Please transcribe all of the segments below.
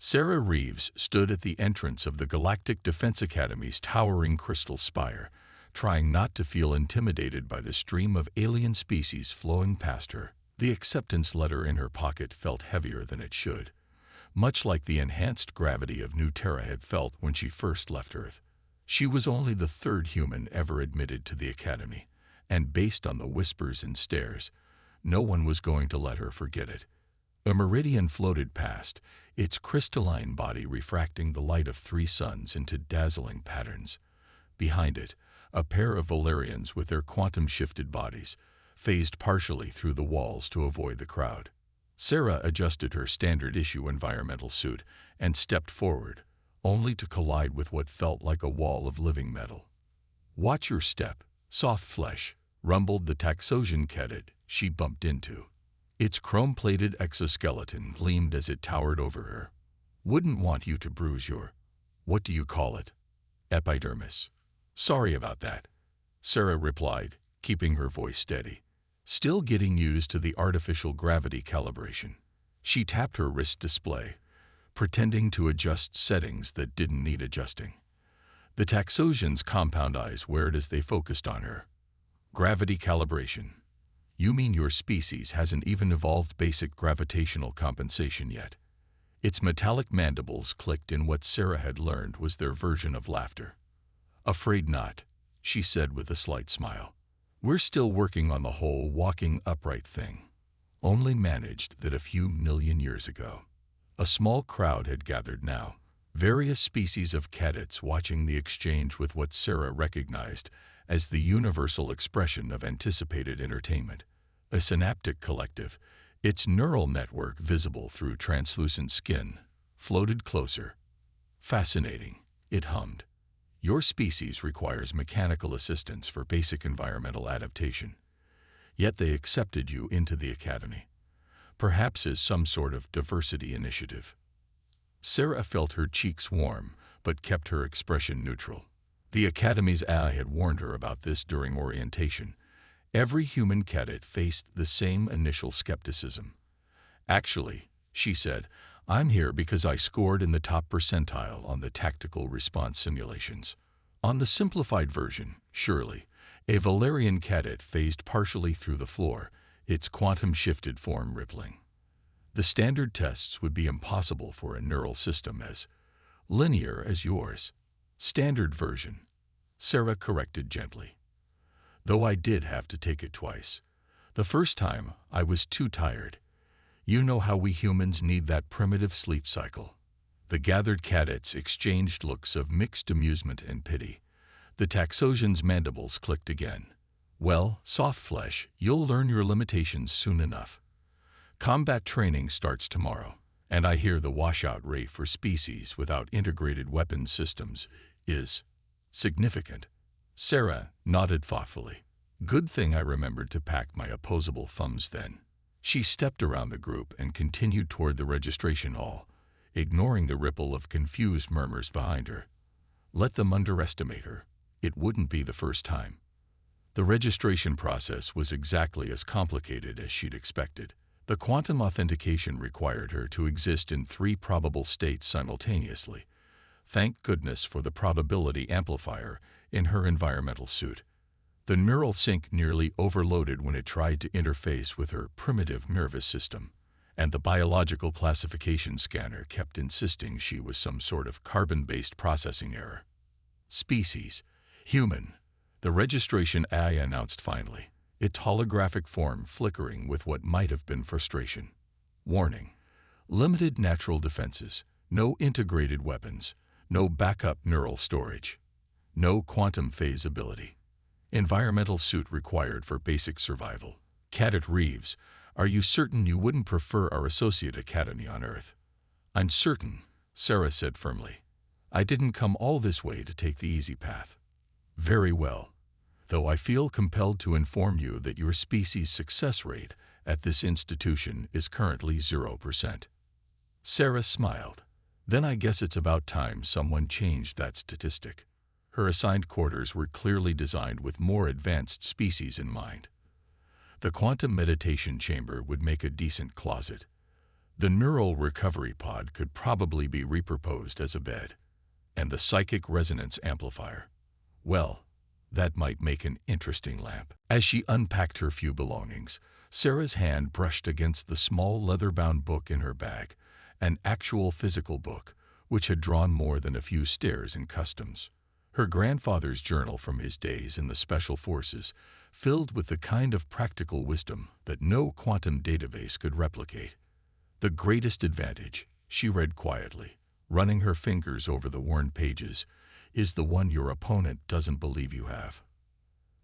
Sarah Reeves stood at the entrance of the Galactic Defense Academy's towering crystal spire, trying not to feel intimidated by the stream of alien species flowing past her. The acceptance letter in her pocket felt heavier than it should, much like the enhanced gravity of New Terra had felt when she first left Earth. She was only the third human ever admitted to the Academy, and based on the whispers and stares, no one was going to let her forget it. A meridian floated past, its crystalline body refracting the light of 3 suns into dazzling patterns. Behind it, a pair of Valerians with their quantum-shifted bodies phased partially through the walls to avoid the crowd. Sarah adjusted her standard-issue environmental suit and stepped forward, only to collide with what felt like a wall of living metal. "Watch your step, soft flesh," rumbled the Taxosian cadet she bumped into. Its chrome-plated exoskeleton gleamed as it towered over her. "Wouldn't want you to bruise your, what do you call it? Epidermis." "Sorry about that," Sarah replied, keeping her voice steady. Still getting used to the artificial gravity calibration. She tapped her wrist display, pretending to adjust settings that didn't need adjusting. The Taxosian's compound eyes wared as they focused on her. "Gravity calibration. You mean your species hasn't even evolved basic gravitational compensation yet?" Its metallic mandibles clicked in what Sarah had learned was their version of laughter. "Afraid not," she said with a slight smile. "We're still working on the whole walking upright thing. Only managed that a few million years ago." A small crowd had gathered now, various species of cadets watching the exchange with what Sarah recognized as the universal expression of anticipated entertainment. A synaptic collective, its neural network visible through translucent skin, floated closer. "Fascinating," it hummed. "Your species requires mechanical assistance for basic environmental adaptation. Yet they accepted you into the Academy, perhaps as some sort of diversity initiative." Sarah felt her cheeks warm, but kept her expression neutral. The Academy's AI had warned her about this during orientation. Every human cadet faced the same initial skepticism. "Actually," she said, "I'm here because I scored in the top percentile on the tactical response simulations." On the simplified version, surely, a Valerian cadet phased partially through the floor, its quantum-shifted form rippling. The standard tests would be impossible for a neural system as linear as yours. "Standard version," Sarah corrected gently. "Though I did have to take it twice. The first time, I was too tired. You know how we humans need that primitive sleep cycle." The gathered cadets exchanged looks of mixed amusement and pity. The Taxosian's mandibles clicked again. "Well, soft flesh, you'll learn your limitations soon enough. Combat training starts tomorrow, and I hear the washout rate for species without integrated weapons systems is significant." Sarah nodded thoughtfully. "Good thing I remembered to pack my opposable thumbs then." She stepped around the group and continued toward the registration hall, ignoring the ripple of confused murmurs behind her. Let them underestimate her. It wouldn't be the first time. The registration process was exactly as complicated as she'd expected. The quantum authentication required her to exist in 3 probable states simultaneously. Thank goodness for the probability amplifier in her environmental suit. The neural sync nearly overloaded when it tried to interface with her primitive nervous system, and the biological classification scanner kept insisting she was some sort of carbon-based processing error. "Species, human," the registration AI announced finally, its holographic form flickering with what might have been frustration. "Warning: limited natural defenses, no integrated weapons, no backup neural storage, no quantum phase ability. Environmental suit required for basic survival." "Cadet Reeves, are you certain you wouldn't prefer our associate academy on Earth?" "I'm certain," Sarah said firmly. "I didn't come all this way to take the easy path." "Very well. Though I feel compelled to inform you that your species' success rate at this institution is currently 0%. Sarah smiled. "Then I guess it's about time someone changed that statistic." Her assigned quarters were clearly designed with more advanced species in mind. The quantum meditation chamber would make a decent closet. The neural recovery pod could probably be repurposed as a bed. And the psychic resonance amplifier. Well, that might make an interesting lamp. As she unpacked her few belongings, Sarah's hand brushed against the small leather-bound book in her bag, an actual physical book, which had drawn more than a few stares in customs. Her grandfather's journal from his days in the Special Forces, filled with the kind of practical wisdom that no quantum database could replicate. The greatest advantage, she read quietly, running her fingers over the worn pages, is the one your opponent doesn't believe you have.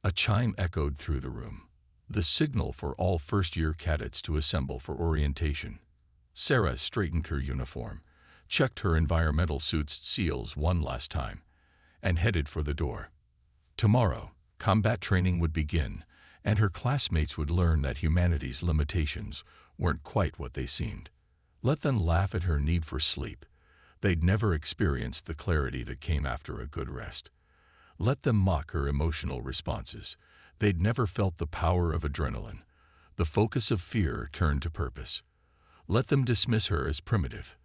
A chime echoed through the room, the signal for all first-year cadets to assemble for orientation. Sarah straightened her uniform, checked her environmental suit's seals one last time, and headed for the door. Tomorrow, combat training would begin, and her classmates would learn that humanity's limitations weren't quite what they seemed. Let them laugh at her need for sleep. They'd never experienced the clarity that came after a good rest. Let them mock her emotional responses. They'd never felt the power of adrenaline, the focus of fear turned to purpose. Let them dismiss her as primitive.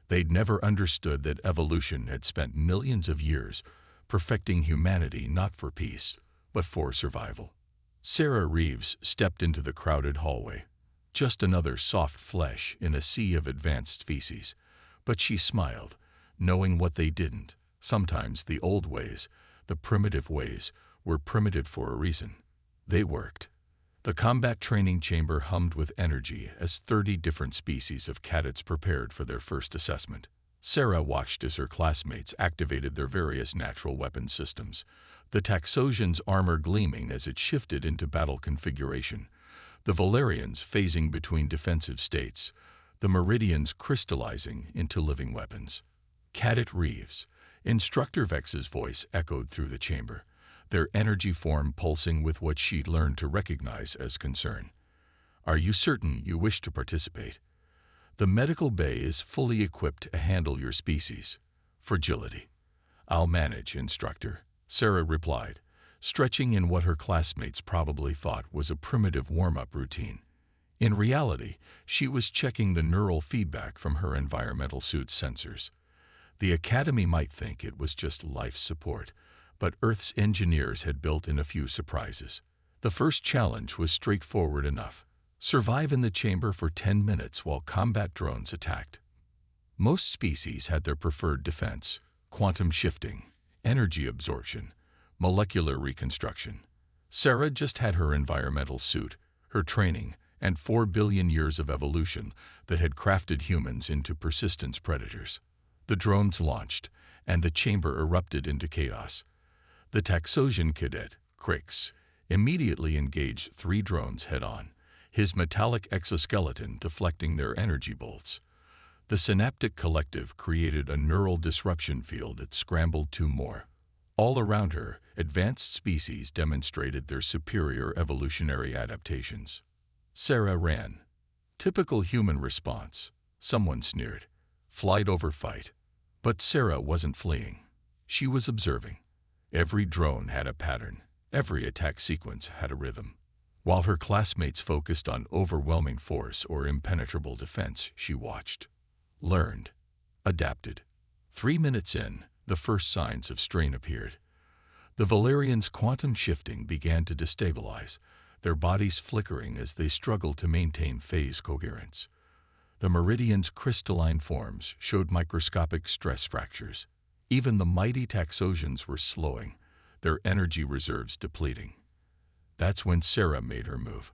They'd never understood that evolution had spent millions of years perfecting humanity not for peace, but for survival. Sarah Reeves stepped into the crowded hallway, just another soft flesh in a sea of advanced species. But she smiled, knowing what they didn't. Sometimes the old ways, the primitive ways, were primitive for a reason. They worked. The combat training chamber hummed with energy as 30 different species of cadets prepared for their first assessment. Sarah watched as her classmates activated their various natural weapon systems, the Taxosian's armor gleaming as it shifted into battle configuration, the Valerians phasing between defensive states, the Meridians crystallizing into living weapons. Cadet Reeves, Instructor Vex's voice echoed through the chamber, their energy form pulsing with what she'd learned to recognize as concern. Are you certain you wish to participate? The medical bay is fully equipped to handle your species. Fragility. I'll manage, Instructor, Sarah replied, stretching in what her classmates probably thought was a primitive warm-up routine. In reality, she was checking the neural feedback from her environmental suit's sensors. The Academy might think it was just life support, but Earth's engineers had built in a few surprises. The first challenge was straightforward enough. Survive in the chamber for 10 minutes while combat drones attacked. Most species had their preferred defense: quantum shifting, energy absorption, molecular reconstruction. Sarah just had her environmental suit, her training, and 4 billion years of evolution that had crafted humans into persistence predators. The drones launched, and the chamber erupted into chaos. The Taxosian cadet, Crix, immediately engaged 3 drones head-on, his metallic exoskeleton deflecting their energy bolts. The Synaptic Collective created a neural disruption field that scrambled 2 more. All around her, advanced species demonstrated their superior evolutionary adaptations. Sarah ran. Typical human response. Someone sneered. Flight over fight. But Sarah wasn't fleeing. She was observing. Every drone had a pattern. Every attack sequence had a rhythm. While her classmates focused on overwhelming force or impenetrable defense, she watched. Learned. Adapted. 3 minutes in, the first signs of strain appeared. The Valerians' quantum shifting began to destabilize, their bodies flickering as they struggled to maintain phase coherence. The Meridians' crystalline forms showed microscopic stress fractures. Even the mighty Taxosians were slowing, their energy reserves depleting. That's when Sarah made her move.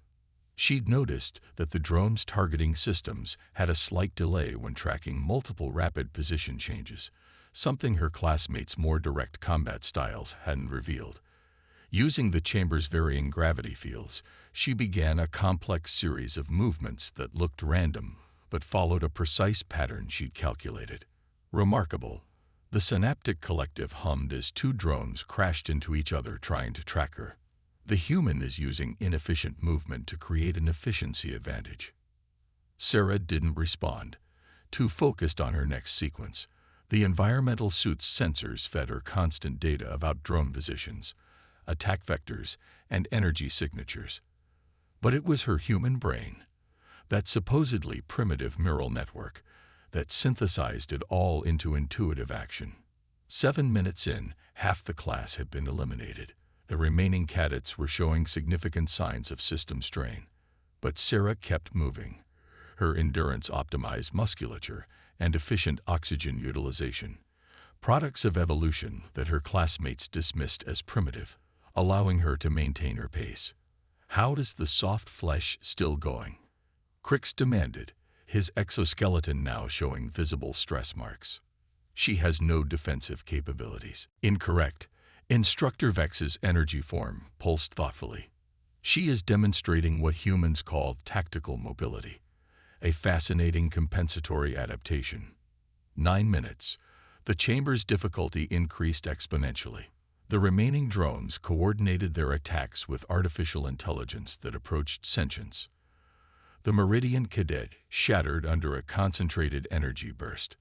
She'd noticed that the drone's targeting systems had a slight delay when tracking multiple rapid position changes, something her classmates' more direct combat styles hadn't revealed. Using the chamber's varying gravity fields, she began a complex series of movements that looked random, but followed a precise pattern she'd calculated. Remarkable. The Synaptic Collective hummed as 2 drones crashed into each other trying to track her. The human is using inefficient movement to create an efficiency advantage. Sarah didn't respond, too focused on her next sequence. The environmental suit's sensors fed her constant data about drone positions, attack vectors, and energy signatures. But it was her human brain, that supposedly primitive neural network that synthesized it all into intuitive action. 7 minutes in, half the class had been eliminated. The remaining cadets were showing significant signs of system strain. But Sarah kept moving. Her endurance-optimized musculature and efficient oxygen utilization, products of evolution that her classmates dismissed as primitive, allowing her to maintain her pace. "How does the soft flesh still going?" Crix demanded, his exoskeleton now showing visible stress marks. "She has no defensive capabilities." "Incorrect." Instructor Vex's energy form pulsed thoughtfully. "She is demonstrating what humans call tactical mobility, a fascinating compensatory adaptation." 9 minutes. The chamber's difficulty increased exponentially. The remaining drones coordinated their attacks with artificial intelligence that approached sentience. The Meridian cadet shattered under a concentrated energy burst.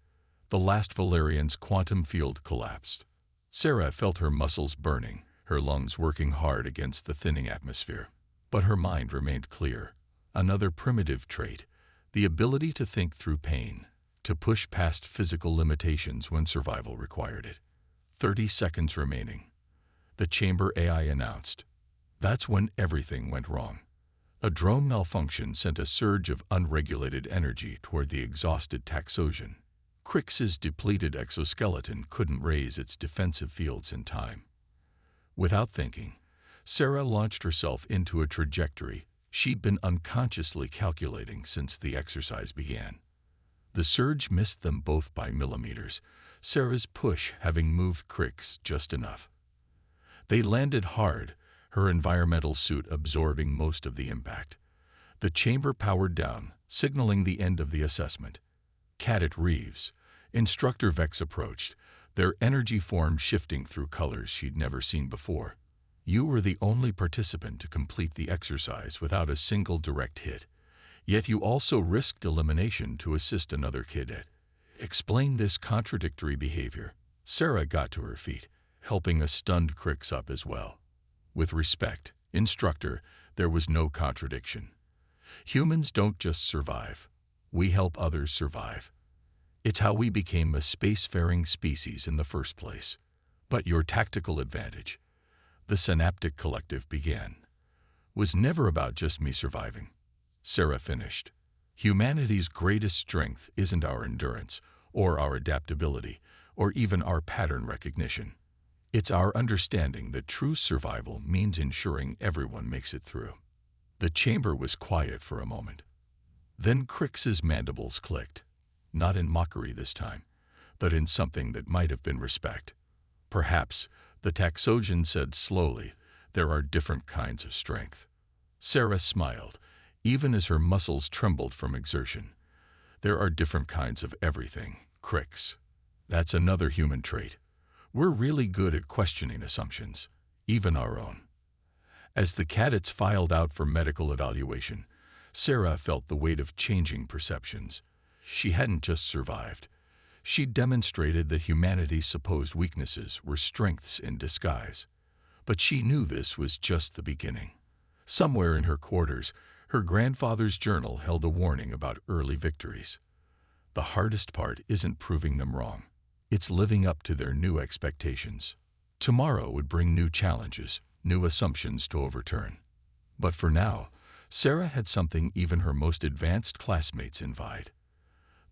The last Valerian's quantum field collapsed. Sarah felt her muscles burning, her lungs working hard against the thinning atmosphere. But her mind remained clear. Another primitive trait, the ability to think through pain, to push past physical limitations when survival required it. 30 seconds remaining. The chamber AI announced. That's when everything went wrong. A drone malfunction sent a surge of unregulated energy toward the exhausted Taxosian. Crix's depleted exoskeleton couldn't raise its defensive fields in time. Without thinking, Sarah launched herself into a trajectory she'd been unconsciously calculating since the exercise began. The surge missed them both by millimeters, Sarah's push having moved Crix just enough. They landed hard, her environmental suit absorbing most of the impact. The chamber powered down, signaling the end of the assessment. Cadet Reeves, Instructor Vex approached, their energy form shifting through colors she'd never seen before. "You were the only participant to complete the exercise without a single direct hit. Yet you also risked elimination to assist another cadet. Explain this contradictory behavior." Sarah got to her feet, helping a stunned Crix up as well. "With respect, Instructor, there was no contradiction. Humans don't just survive. We help others survive. It's how we became a spacefaring species in the first place. But your tactical advantage," the Synaptic Collective began, "was never about just me surviving." Sarah finished. "Humanity's greatest strength isn't our endurance, or our adaptability, or even our pattern recognition. It's our understanding that true survival means ensuring everyone makes it through." The chamber was quiet for a moment. Then Crix's mandibles clicked, not in mockery this time, but in something that might have been respect. "Perhaps," the Taxosian said slowly, "there are different kinds of strength." Sarah smiled, even as her muscles trembled from exertion. "There are different kinds of everything, Crix. That's another human trait. We're really good at questioning assumptions, even our own." As the cadets filed out for medical evaluation, Sarah felt the weight of changing perceptions. She hadn't just survived. She'd demonstrated that humanity's supposed weaknesses were strengths in disguise. But she knew this was just the beginning. Somewhere in her quarters, her grandfather's journal held a warning about early victories. The hardest part isn't proving them wrong. It's living up to their new expectations. Tomorrow would bring new challenges, new assumptions to overturn. But for now, Sarah had something even her most advanced classmates envied: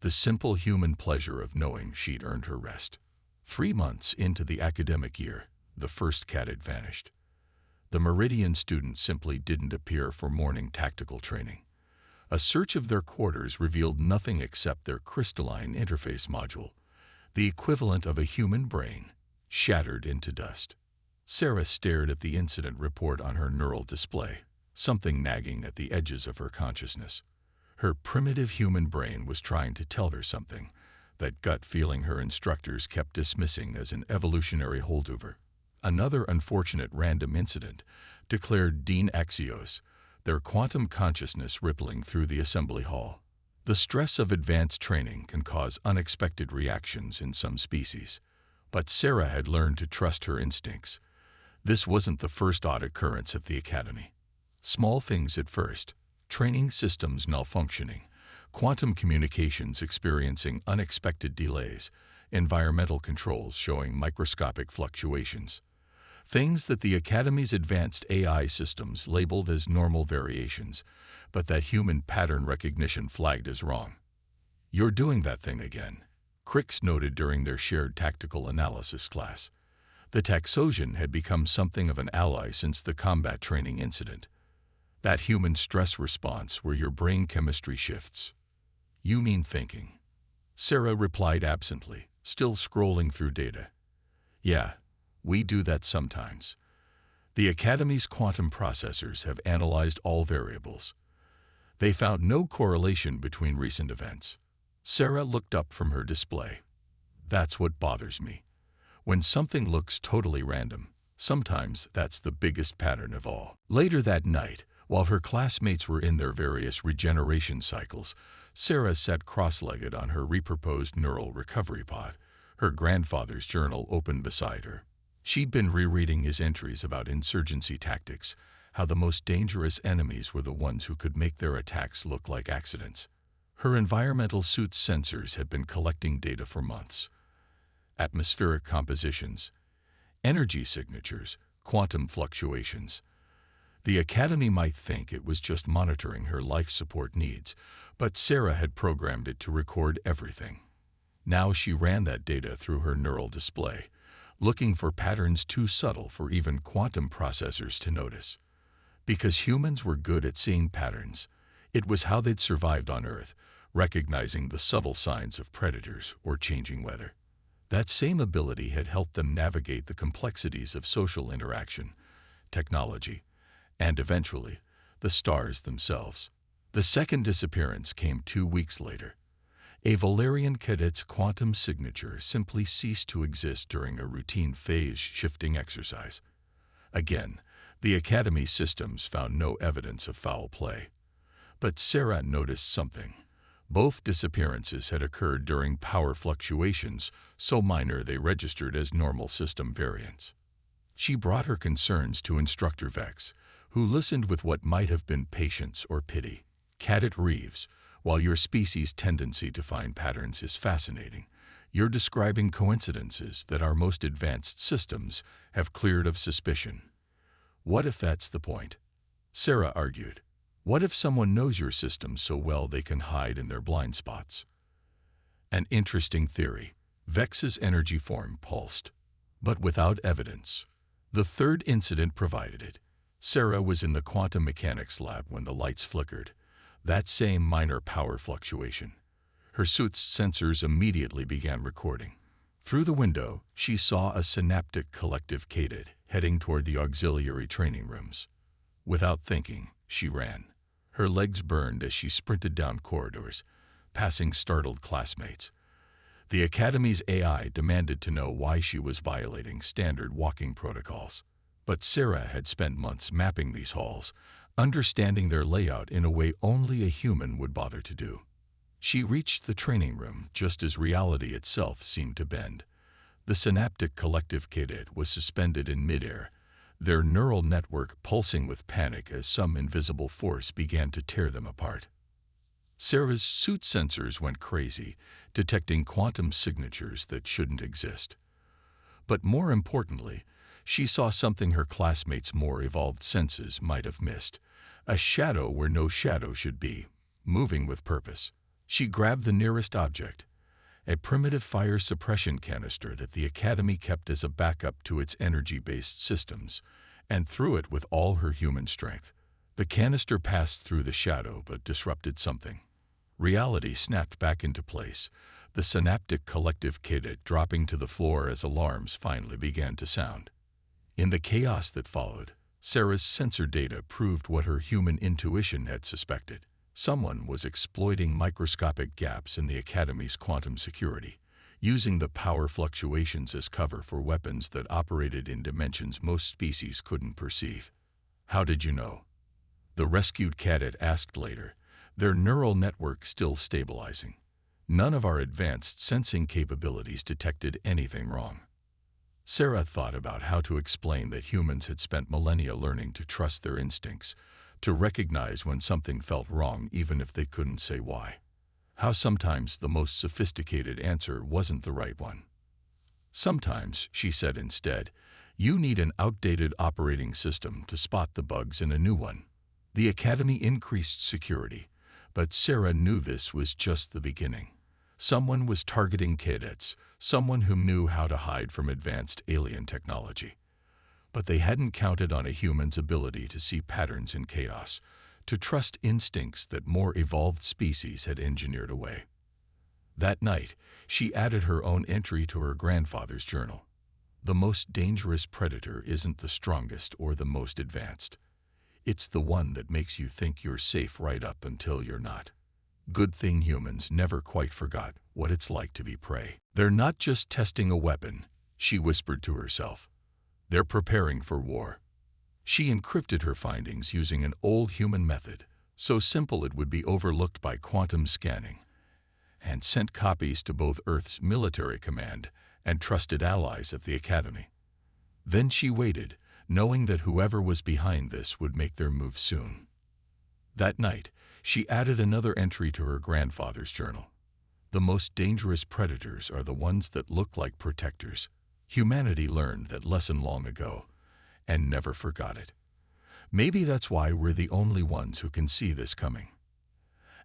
the simple human pleasure of knowing she'd earned her rest. 3 months into the academic year, the first cadet vanished. The Meridian students simply didn't appear for morning tactical training. A search of their quarters revealed nothing except their crystalline interface module, the equivalent of a human brain, shattered into dust. Sarah stared at the incident report on her neural display, something nagging at the edges of her consciousness. Her primitive human brain was trying to tell her something, that gut feeling her instructors kept dismissing as an evolutionary holdover. "Another unfortunate random incident," declared Dean Axios, their quantum consciousness rippling through the assembly hall. "The stress of advanced training can cause unexpected reactions in some species." But Sarah had learned to trust her instincts. This wasn't the first odd occurrence at the academy. Small things at first: training systems malfunctioning, quantum communications experiencing unexpected delays, environmental controls showing microscopic fluctuations. Things that the Academy's advanced AI systems labeled as normal variations, but that human pattern recognition flagged as wrong. "You're doing that thing again," Crix noted during their shared tactical analysis class. The Taxosian had become something of an ally since the combat training incident. That human stress response where your brain chemistry shifts. "You mean thinking?" Sarah replied absently, still scrolling through data. "Yeah, we do that sometimes. The Academy's quantum processors have analyzed all variables. They found no correlation between recent events." Sarah looked up from her display. "That's what bothers me. When something looks totally random, sometimes that's the biggest pattern of all." Later that night, while her classmates were in their various regeneration cycles, Sarah sat cross-legged on her repurposed neural recovery pod, her grandfather's journal open beside her. She'd been rereading his entries about insurgency tactics, how the most dangerous enemies were the ones who could make their attacks look like accidents. Her environmental suit's sensors had been collecting data for months. Atmospheric compositions, energy signatures, quantum fluctuations. The Academy might think it was just monitoring her life support needs, but Sarah had programmed it to record everything. Now she ran that data through her neural display, looking for patterns too subtle for even quantum processors to notice. Because humans were good at seeing patterns, it was how they'd survived on Earth, recognizing the subtle signs of predators or changing weather. That same ability had helped them navigate the complexities of social interaction, technology, and eventually, the stars themselves. The second disappearance came 2 weeks later. A Valerian cadet's quantum signature simply ceased to exist during a routine phase-shifting exercise. Again, the Academy systems found no evidence of foul play. But Sarah noticed something. Both disappearances had occurred during power fluctuations, so minor they registered as normal system variants. She brought her concerns to Instructor Vex, who listened with what might have been patience or pity. "Cadet Reeves, while your species' tendency to find patterns is fascinating, you're describing coincidences that our most advanced systems have cleared of suspicion. What if that's the point?" Sarah argued. "What if someone knows your system so well they can hide in their blind spots?" An interesting theory. Vex's energy form pulsed, but without evidence. The third incident provided it. Sarah was in the quantum mechanics lab when the lights flickered. That same minor power fluctuation. Her suit's sensors immediately began recording. Through the window, she saw a synaptic collective cadet heading toward the auxiliary training rooms. Without thinking, she ran. Her legs burned as she sprinted down corridors, passing startled classmates. The Academy's AI demanded to know why she was violating standard walking protocols. But Sarah had spent months mapping these halls, understanding their layout in a way only a human would bother to do. She reached the training room just as reality itself seemed to bend. The synaptic collective cadet was suspended in midair, their neural network pulsing with panic as some invisible force began to tear them apart. Sarah's suit sensors went crazy, detecting quantum signatures that shouldn't exist. But more importantly, she saw something her classmates' more evolved senses might have missed. A shadow where no shadow should be, moving with purpose. She grabbed the nearest object, a primitive fire suppression canister that the Academy kept as a backup to its energy-based systems, and threw it with all her human strength. The canister passed through the shadow but disrupted something. Reality snapped back into place, the synaptic collective cadet dropping to the floor as alarms finally began to sound. In the chaos that followed, Sarah's sensor data proved what her human intuition had suspected. Someone was exploiting microscopic gaps in the Academy's quantum security, using the power fluctuations as cover for weapons that operated in dimensions most species couldn't perceive. "How did you know?" the rescued cadet asked later, their neural network still stabilizing. "None of our advanced sensing capabilities detected anything wrong." Sarah thought about how to explain that humans had spent millennia learning to trust their instincts, to recognize when something felt wrong even if they couldn't say why. How sometimes the most sophisticated answer wasn't the right one. Sometimes, she said instead, you need an outdated operating system to spot the bugs in a new one. The Academy increased security, but Sarah knew this was just the beginning. Someone was targeting cadets, someone who knew how to hide from advanced alien technology. But they hadn't counted on a human's ability to see patterns in chaos, to trust instincts that more evolved species had engineered away. That night, she added her own entry to her grandfather's journal. The most dangerous predator isn't the strongest or the most advanced. It's the one that makes you think you're safe right up until you're not. Good thing humans never quite forgot what it's like to be prey. They're not just testing a weapon, she whispered to herself. They're preparing for war. She encrypted her findings using an old human method, so simple it would be overlooked by quantum scanning, and sent copies to both Earth's military command and trusted allies at the Academy. Then she waited, knowing that whoever was behind this would make their move soon. That night, she added another entry to her grandfather's journal. The most dangerous predators are the ones that look like protectors. Humanity learned that lesson long ago, and never forgot it. Maybe that's why we're the only ones who can see this coming.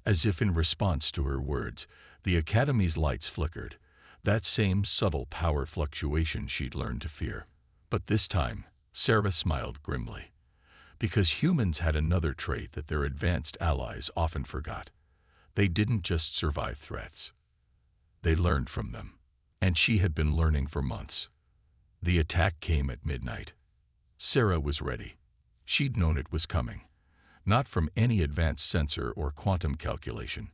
As if in response to her words, the Academy's lights flickered, that same subtle power fluctuation she'd learned to fear. But this time, Sarah smiled grimly, because humans had another trait that their advanced allies often forgot. They didn't just survive threats. They learned from them, and she had been learning for months. The attack came at midnight. Sarah was ready. She'd known it was coming, not from any advanced sensor or quantum calculation,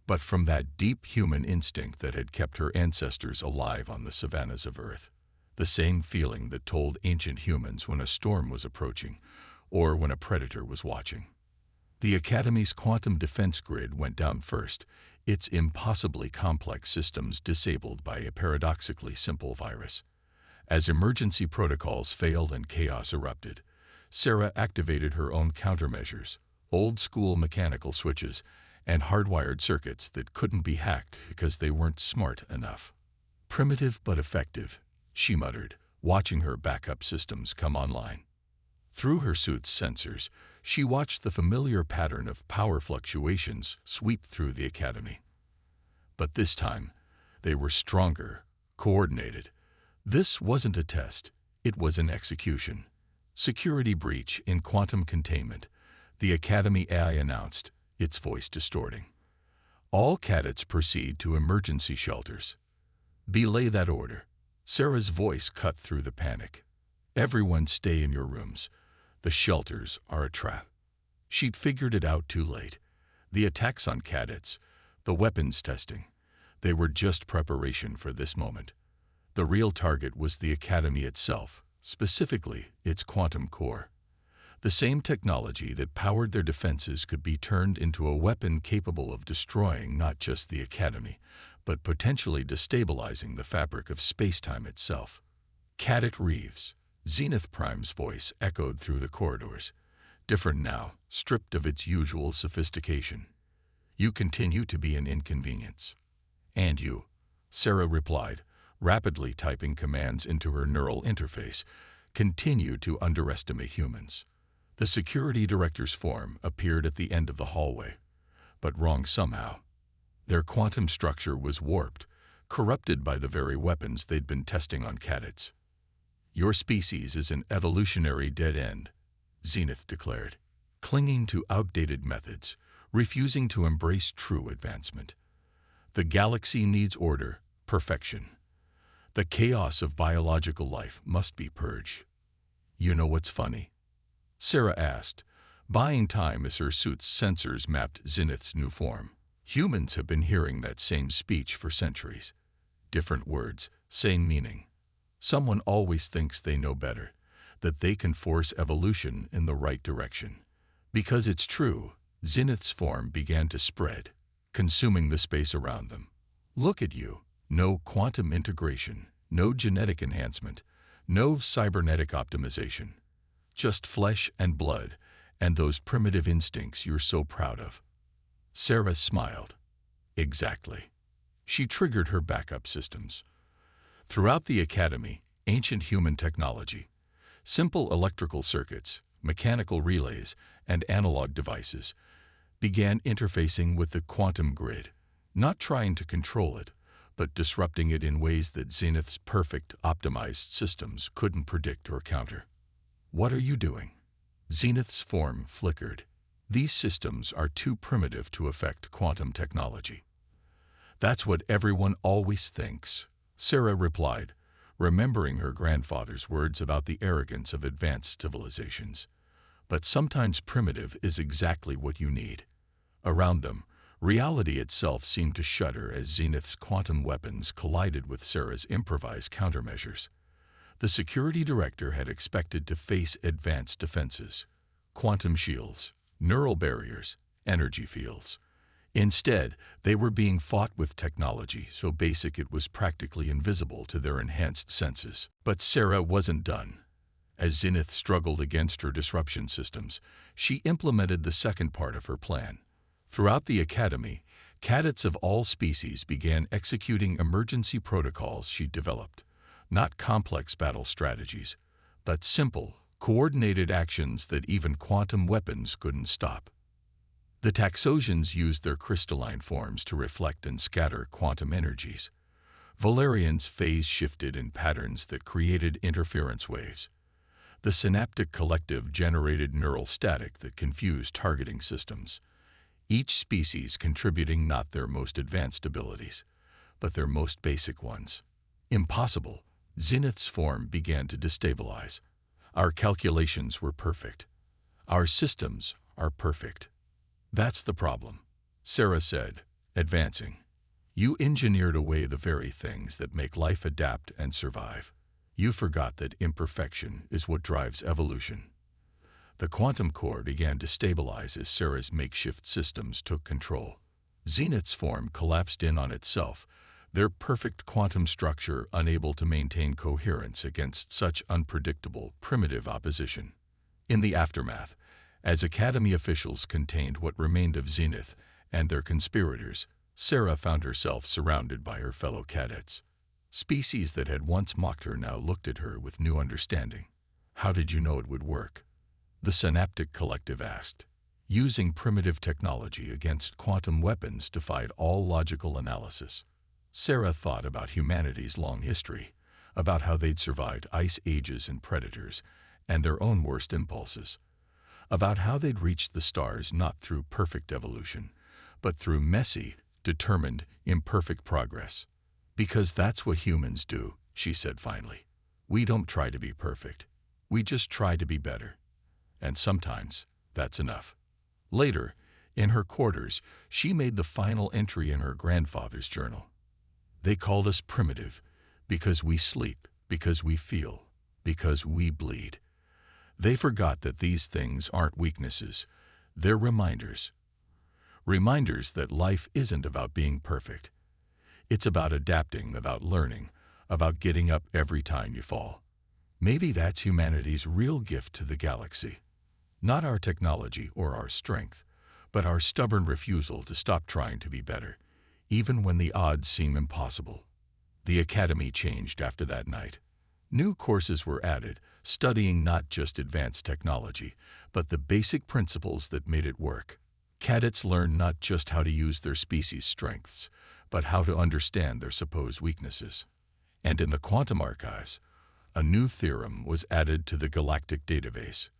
but from that deep human instinct that had kept her ancestors alive on the savannas of Earth. The same feeling that told ancient humans when a storm was approaching, or when a predator was watching. The Academy's quantum defense grid went down first, its impossibly complex systems disabled by a paradoxically simple virus. As emergency protocols failed and chaos erupted, Sarah activated her own countermeasures, old-school mechanical switches, and hardwired circuits that couldn't be hacked because they weren't smart enough. Primitive but effective, she muttered, watching her backup systems come online. Through her suit's sensors, she watched the familiar pattern of power fluctuations sweep through the Academy. But this time, they were stronger, coordinated. This wasn't a test, it was an execution. Security breach in quantum containment, the Academy AI announced, its voice distorting. All cadets proceed to emergency shelters. Belay that order. Sarah's voice cut through the panic. Everyone stay in your rooms. The shelters are a trap. She'd figured it out too late. The attacks on cadets, the weapons testing, they were just preparation for this moment. The real target was the Academy itself, specifically its quantum core. The same technology that powered their defenses could be turned into a weapon capable of destroying not just the Academy, but potentially destabilizing the fabric of space-time itself. Cadet Reeves, Zenith Prime's voice echoed through the corridors, different now, stripped of its usual sophistication. You continue to be an inconvenience. And you, Sarah replied, rapidly typing commands into her neural interface, continue to underestimate humans. The security director's form appeared at the end of the hallway, but wrong somehow. Their quantum structure was warped, corrupted by the very weapons they'd been testing on cadets. Your species is an evolutionary dead end, Zenith declared, clinging to outdated methods, refusing to embrace true advancement. The galaxy needs order, perfection. The chaos of biological life must be purged. You know what's funny? Sarah asked, buying time as her suit's sensors mapped Zenith's new form. Humans have been hearing that same speech for centuries. Different words, same meaning. Someone always thinks they know better, that they can force evolution in the right direction. Because it's true, Zenith's form began to spread, consuming the space around them. Look at you. No quantum integration, no genetic enhancement, no cybernetic optimization. Just flesh and blood, And those primitive instincts you're so proud of. Sarah smiled. Exactly. She triggered her backup systems. Throughout the academy, ancient human technology, simple electrical circuits, mechanical relays, and analog devices, began interfacing with the quantum grid, not trying to control it, but disrupting it in ways that Zenith's perfect, optimized systems couldn't predict or counter. What are you doing? Zenith's form flickered. These systems are too primitive to affect quantum technology. That's what everyone always thinks, Sarah replied, remembering her grandfather's words about the arrogance of advanced civilizations. But sometimes primitive is exactly what you need. Around them, reality itself seemed to shudder as Zenith's quantum weapons collided with Sarah's improvised countermeasures. The security director had expected to face advanced defenses, quantum shields, neural barriers, energy fields. Instead, they were being fought with technology so basic it was practically invisible to their enhanced senses. But Sarah wasn't done. As Zenith struggled against her disruption systems, she implemented the second part of her plan. Throughout the academy, cadets of all species began executing emergency protocols she'd developed. Not complex battle strategies, but simple, coordinated actions that even quantum weapons couldn't stop. The Taxosians used their crystalline forms to reflect and scatter quantum energies. Valerians phase-shifted in patterns that created interference waves. The Synaptic Collective generated neural static that confused targeting systems. Each species contributing not their most advanced abilities, but their most basic ones. Impossible. Zenith's form began to destabilize. Our calculations were perfect. Our systems are perfect. That's the problem, Sarah said, advancing. You engineered away the very things that make life adapt and survive. You forgot that imperfection is what drives evolution. The quantum core began to stabilize as Sarah's makeshift systems took control. Zenith's form collapsed in on itself, their perfect quantum structure unable to maintain coherence against such unpredictable, primitive opposition. In the aftermath, as Academy officials contained what remained of Zenith and their conspirators, Sarah found herself surrounded by her fellow cadets. Species that had once mocked her now looked at her with new understanding. How did you know it would work? The Synaptic Collective asked. Using primitive technology against quantum weapons defied all logical analysis. Sarah thought about humanity's long history, about how they'd survived ice ages and predators, and their own worst impulses, about how they'd reached the stars not through perfect evolution, but through messy, determined, imperfect progress. Because that's what humans do, she said finally. We don't try to be perfect. We just try to be better. And sometimes, that's enough. Later, in her quarters, she made the final entry in her grandfather's journal. They called us primitive because we sleep, because we feel, because we bleed. They forgot that these things aren't weaknesses, they're reminders. Reminders that life isn't about being perfect. It's about adapting, about learning, about getting up every time you fall. Maybe that's humanity's real gift to the galaxy. Not our technology or our strength, but our stubborn refusal to stop trying to be better, even when the odds seem impossible. The Academy changed after that night. New courses were added, studying not just advanced technology, but the basic principles that made it work. Cadets learned not just how to use their species' strengths, but how to understand their supposed weaknesses. And in the quantum archives, a new theorem was added to the Galactic database,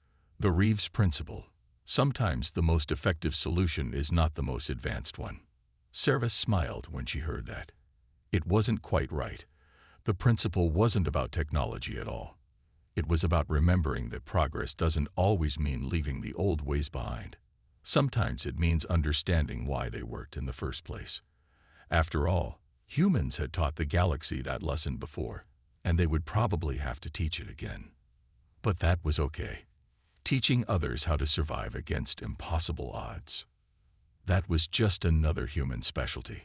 the Reeves principle. Sometimes the most effective solution is not the most advanced one. Sarah smiled when she heard that. It wasn't quite right. The principle wasn't about technology at all. It was about remembering that progress doesn't always mean leaving the old ways behind. Sometimes it means understanding why they worked in the first place. After all, humans had taught the galaxy that lesson before, and they would probably have to teach it again. But that was okay. Teaching others how to survive against impossible odds. That was just another human specialty.